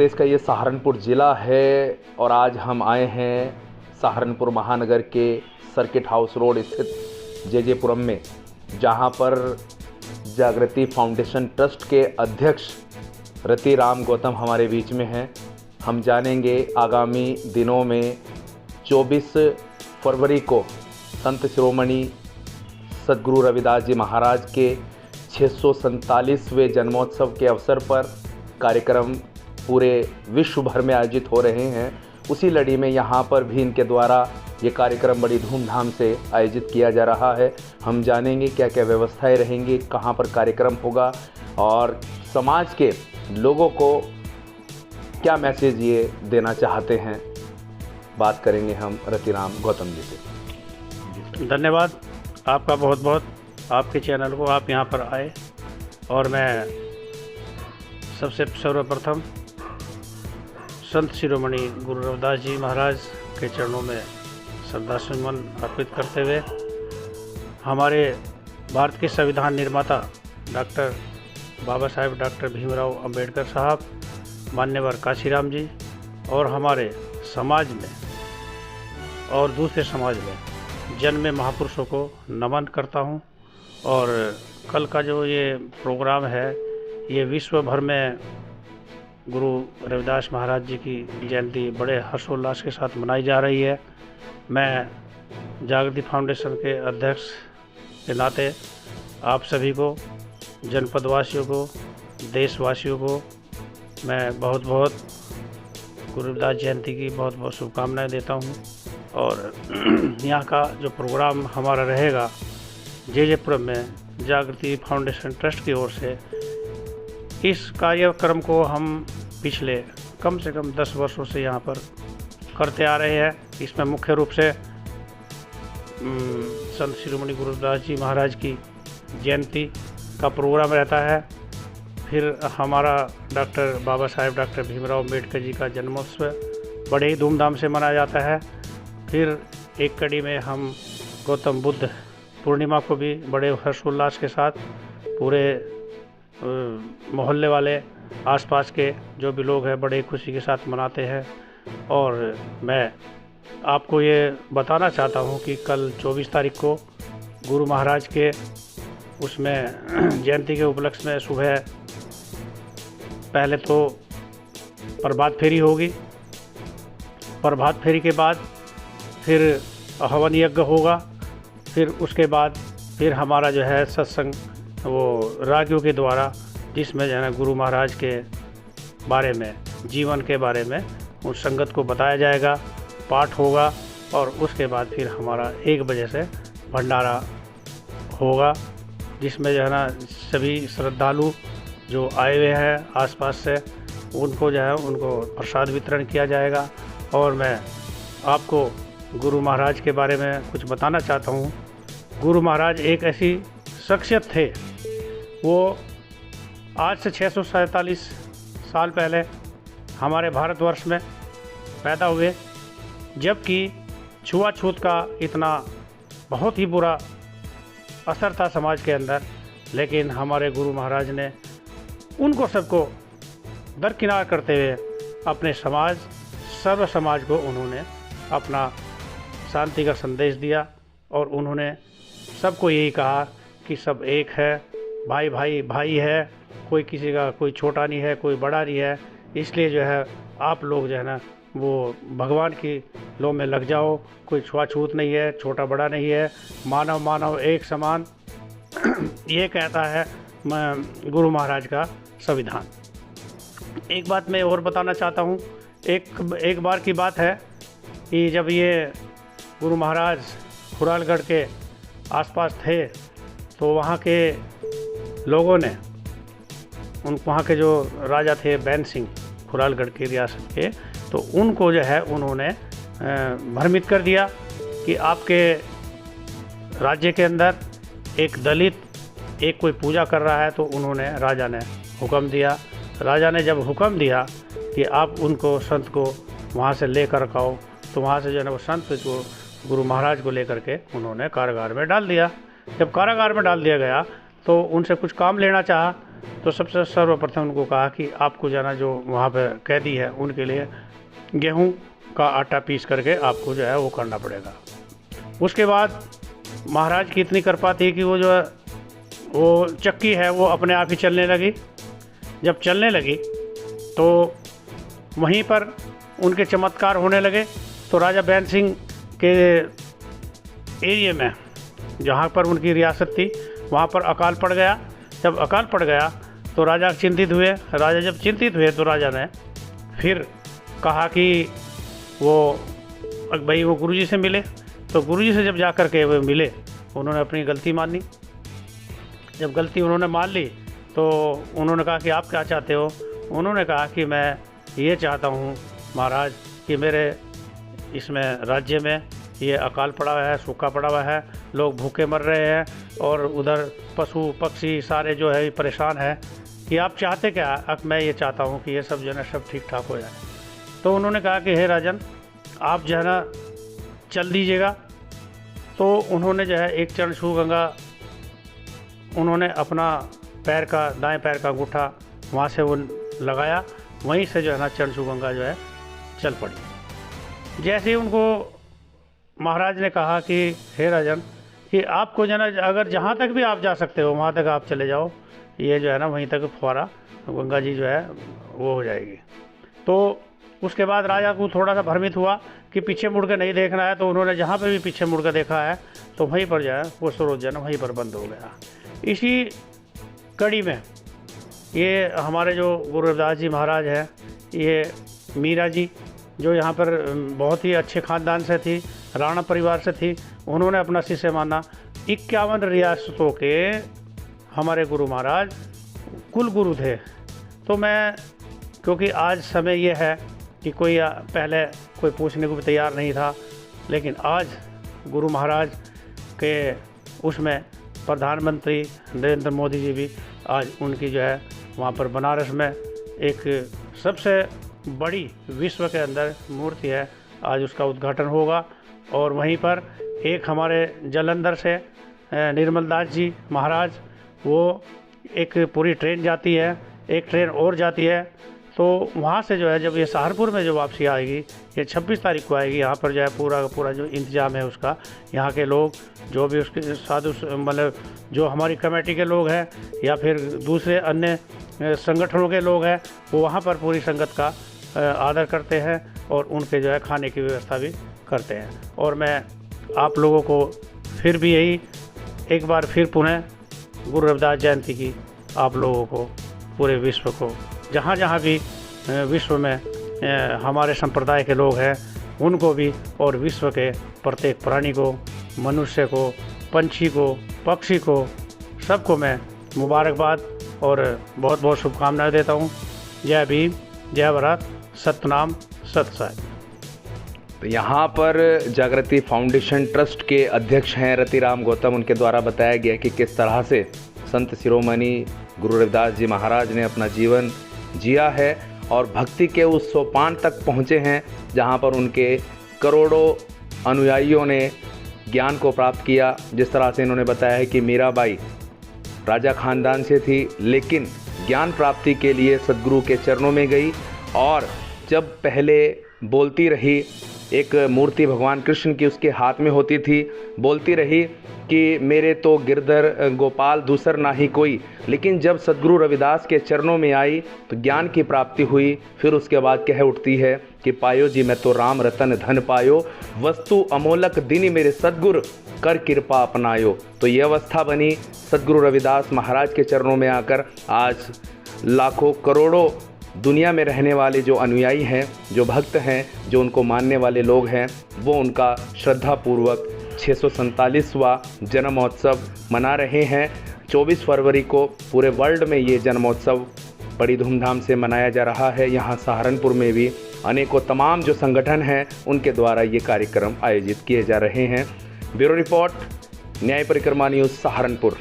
प्रदेश का ये सहारनपुर ज़िला है और आज हम आए हैं सहारनपुर महानगर के सर्किट हाउस रोड स्थित जेजेपुरम में, जहां पर जागृति फाउंडेशन ट्रस्ट के अध्यक्ष रतिराम गौतम हमारे बीच में हैं। हम जानेंगे आगामी दिनों में 24 फरवरी को संत शिरोमणि सद्गुरु रविदास जी महाराज के 647वें जन्मोत्सव के अवसर पर कार्यक्रम पूरे विश्व भर में आयोजित हो रहे हैं। उसी लड़ी में यहाँ पर भी इनके द्वारा ये कार्यक्रम बड़ी धूमधाम से आयोजित किया जा रहा है। हम जानेंगे क्या क्या व्यवस्थाएं रहेंगी, कहाँ पर कार्यक्रम होगा और समाज के लोगों को क्या मैसेज ये देना चाहते हैं। बात करेंगे हम रतिराम गौतम जी से। धन्यवाद आपका बहुत बहुत, आपके चैनल को आप यहाँ पर आए और मैं सबसे सर्वप्रथम संत शिरोमणि गुरु रविदास जी महाराज के चरणों में श्रद्धा सुमन अर्पित करते हुए हमारे भारत के संविधान निर्माता डॉक्टर बाबा साहेब डॉक्टर भीमराव अंबेडकर साहब, मान्यवर काशीराम जी और हमारे समाज में और दूसरे समाज में जन्मे महापुरुषों को नमन करता हूं। और कल का जो ये प्रोग्राम है ये विश्व भर में गुरु रविदास महाराज जी की जयंती बड़े हर्षोल्लास के साथ मनाई जा रही है। मैं जागृति फाउंडेशन के अध्यक्ष के नाते आप सभी को, जनपदवासियों को, देशवासियों को मैं बहुत बहुत गुरु रविदास जयंती की बहुत बहुत शुभकामनाएं देता हूं। और यहाँ का जो प्रोग्राम हमारा रहेगा जेजेपुरम में जागृति फाउंडेशन ट्रस्ट की ओर से, इस कार्यक्रम को हम पिछले कम से कम 10 वर्षों से यहाँ पर करते आ रहे हैं। इसमें मुख्य रूप से संत शिरोमणि गुरु रविदास जी महाराज की जयंती का प्रोग्राम रहता है। फिर हमारा डॉक्टर बाबा साहेब डॉक्टर भीमराव अंबेडकर जी का जन्मोत्सव बड़े ही धूमधाम से मनाया जाता है। फिर एक कड़ी में हम गौतम बुद्ध पूर्णिमा को भी बड़े हर्षोल्लास के साथ पूरे मोहल्ले वाले आसपास के जो भी लोग हैं बड़े खुशी के साथ मनाते हैं। और मैं आपको ये बताना चाहता हूँ कि कल 24 तारीख को गुरु महाराज के उसमें जयंती के उपलक्ष्य में सुबह पहले तो प्रभात फेरी होगी। प्रभात फेरी के बाद फिर हवन यज्ञ होगा। फिर उसके बाद फिर हमारा जो है सत्संग वो रागियों के द्वारा, जिसमें जो है गुरु महाराज के बारे में, जीवन के बारे में उस संगत को बताया जाएगा, पाठ होगा। और उसके बाद फिर हमारा 1 बजे से भंडारा होगा, जिसमें जो है ना सभी श्रद्धालु जो आए हुए हैं आसपास से उनको जो है उनको प्रसाद वितरण किया जाएगा। और मैं आपको गुरु महाराज के बारे में कुछ बताना चाहता हूँ। गुरु महाराज एक ऐसी शख्सियत थे, वो आज से 647 साल पहले हमारे भारतवर्ष में पैदा हुए, जबकि छुआछूत का इतना बहुत ही बुरा असर था समाज के अंदर। लेकिन हमारे गुरु महाराज ने उनको सबको दरकिनार करते हुए अपने समाज, सर्व समाज को उन्होंने अपना शांति का संदेश दिया। और उन्होंने सबको यही कहा कि सब एक है, भाई भाई भाई है, कोई किसी का कोई छोटा नहीं है, कोई बड़ा नहीं है। इसलिए जो है आप लोग जो है ना वो भगवान की लो में लग जाओ, कोई छुआछूत नहीं है, छोटा बड़ा नहीं है, मानव मानव एक समान। ये कहता है गुरु महाराज का संविधान। एक बात मैं और बताना चाहता हूँ। एक बार की बात है कि जब ये गुरु महाराज खुरालगढ़ के आसपास थे तो वहाँ के लोगों ने वहाँ के जो राजा थे बैन सिंह, खुरालगढ़ की रियासत के, तो उनको जो है उन्होंने भ्रमित कर दिया कि आपके राज्य के अंदर एक दलित एक कोई पूजा कर रहा है। तो उन्होंने राजा ने हुक्म दिया। राजा ने जब हुक्म दिया कि आप उनको संत को वहाँ से लेकर आओ, तो वहाँ से जो है ना वो संत को गुरु महाराज को लेकर के उन्होंने कारागार में डाल दिया। जब कारागार में डाल दिया गया तो उनसे कुछ काम लेना चाहा तो सबसे सर्वप्रथम उनको कहा कि आपको जाना जो वहाँ पे कैदी है उनके लिए गेहूं का आटा पीस करके आपको जो है वो करना पड़ेगा। उसके बाद महाराज की इतनी कृपा थी कि वो जो है वो चक्की है वो अपने आप ही चलने लगी। जब चलने लगी तो वहीं पर उनके चमत्कार होने लगे। तो राजा बैन सिंह के एरिया में जहाँ पर उनकी रियासत थी वहाँ पर अकाल पड़ गया। जब अकाल पड़ गया तो राजा चिंतित हुए। राजा जब चिंतित हुए तो राजा ने फिर कहा कि भाई वो गुरुजी से मिले। तो गुरुजी से जब जा कर के वो मिले, उन्होंने अपनी गलती मानी। जब गलती उन्होंने मान ली तो उन्होंने कहा कि आप क्या चाहते हो। उन्होंने कहा कि मैं ये चाहता हूँ महाराज कि मेरे इसमें राज्य में ये अकाल पड़ा हुआ है, सूखा पड़ा हुआ है, लोग भूखे मर रहे हैं और उधर पशु पक्षी सारे जो है परेशान है, कि आप चाहते क्या। अब मैं ये चाहता हूँ कि ये सब जो है ना सब ठीक ठाक हो जाए। तो उन्होंने कहा कि हे राजन, आप जो है ना चल दीजिएगा। तो उन्होंने जो है एक चरण छू गंगा, उन्होंने अपना पैर का दाएं पैर का अंगूठा वहाँ से वो लगाया, वहीं से जो है ना चरण छू गंगा जो है चल पड़ी। जैसे ही उनको महाराज ने कहा कि हे राजन कि आपको जो है ना अगर जहाँ तक भी आप जा सकते हो वहाँ तक आप चले जाओ, ये जो है ना वहीं तक फुहारा गंगा जी जो है वो हो जाएगी। तो उसके बाद राजा को थोड़ा सा भ्रमित हुआ कि पीछे मुड़ के नहीं देखना है। तो उन्होंने जहाँ पे भी पीछे मुड़ के देखा है तो वहीं पर जो है वो स्रोत जो है ना वहीं पर बंद हो गया। इसी कड़ी में ये हमारे जो गुरु रविदास जी महाराज हैं, ये मीरा जी जो यहाँ पर बहुत ही अच्छे ख़ानदान से थी, राणा परिवार से थी, उन्होंने अपना शिष्य माना। 51 रियासतों के हमारे गुरु महाराज कुल गुरु थे। तो मैं, क्योंकि आज समय ये है कि कोई पहले कोई पूछने को भी तैयार नहीं था, लेकिन आज गुरु महाराज के उसमें प्रधानमंत्री नरेंद्र मोदी जी भी आज उनकी जो है वहाँ पर बनारस में एक सबसे बड़ी विश्व के अंदर मूर्ति है, आज उसका उद्घाटन होगा। और वहीं पर एक हमारे जालंधर से निर्मल दास जी महाराज, वो एक पूरी ट्रेन जाती है, एक ट्रेन और जाती है। तो वहाँ से जो है जब ये सहारनपुर में जो वापसी आएगी, ये 26 तारीख को आएगी। यहाँ पर जो है पूरा का पूरा जो इंतज़ाम है उसका, यहाँ के लोग जो भी उसके साधु मतलब जो हमारी कमेटी के लोग हैं या फिर दूसरे अन्य संगठनों के लोग हैं, वो वहाँ पर पूरी संगत का आदर करते हैं और उनके जो है खाने की व्यवस्था भी करते हैं। और मैं आप लोगों को फिर भी यही एक बार फिर पुनः गुरु रविदास जयंती की आप लोगों को, पूरे विश्व को, जहाँ जहाँ भी विश्व में हमारे संप्रदाय के लोग हैं उनको भी, और विश्व के प्रत्येक प्राणी को, मनुष्य को, पंछी को, पक्षी को, सबको मैं मुबारकबाद और बहुत बहुत शुभकामनाएं देता हूँ। जय भीम, जय भारत, सतनाम, सत साहिब। तो यहाँ पर जागृति फाउंडेशन ट्रस्ट के अध्यक्ष हैं रतिराम गौतम। उनके द्वारा बताया गया कि किस तरह से संत शिरोमणि गुरु रविदास जी महाराज ने अपना जीवन जिया है और भक्ति के उस सोपान तक पहुँचे हैं जहाँ पर उनके करोड़ों अनुयायियों ने ज्ञान को प्राप्त किया। जिस तरह से इन्होंने बताया है कि मीराबाई राजा खानदान से थी, लेकिन ज्ञान प्राप्ति के लिए सद्गुरु के चरणों में गई और जब पहले बोलती रही, एक मूर्ति भगवान कृष्ण की उसके हाथ में होती थी, बोलती रही कि मेरे तो गिरधर गोपाल दूसर ना ही कोई, लेकिन जब सद्गुरु रविदास के चरणों में आई तो ज्ञान की प्राप्ति हुई। फिर उसके बाद कह उठती है कि पायो जी मैं तो राम रतन धन पायो, वस्तु अमोलक दिनी मेरे सद्गुरु कर कृपा अपनायो। तो ये अवस्था बनी सद्गुरु रविदास महाराज के चरणों में आकर। आज लाखों करोड़ों दुनिया में रहने वाले जो अनुयायी हैं, जो भक्त हैं, जो उनको मानने वाले लोग हैं, वो उनका श्रद्धापूर्वक 647वां जन्मोत्सव मना रहे हैं। 24 फरवरी को पूरे वर्ल्ड में ये जन्मोत्सव बड़ी धूमधाम से मनाया जा रहा है। यहाँ सहारनपुर में भी अनेकों तमाम जो संगठन हैं उनके द्वारा ये कार्यक्रम आयोजित किए जा रहे हैं। ब्यूरो रिपोर्ट, न्याय परिक्रमा न्यूज़, सहारनपुर।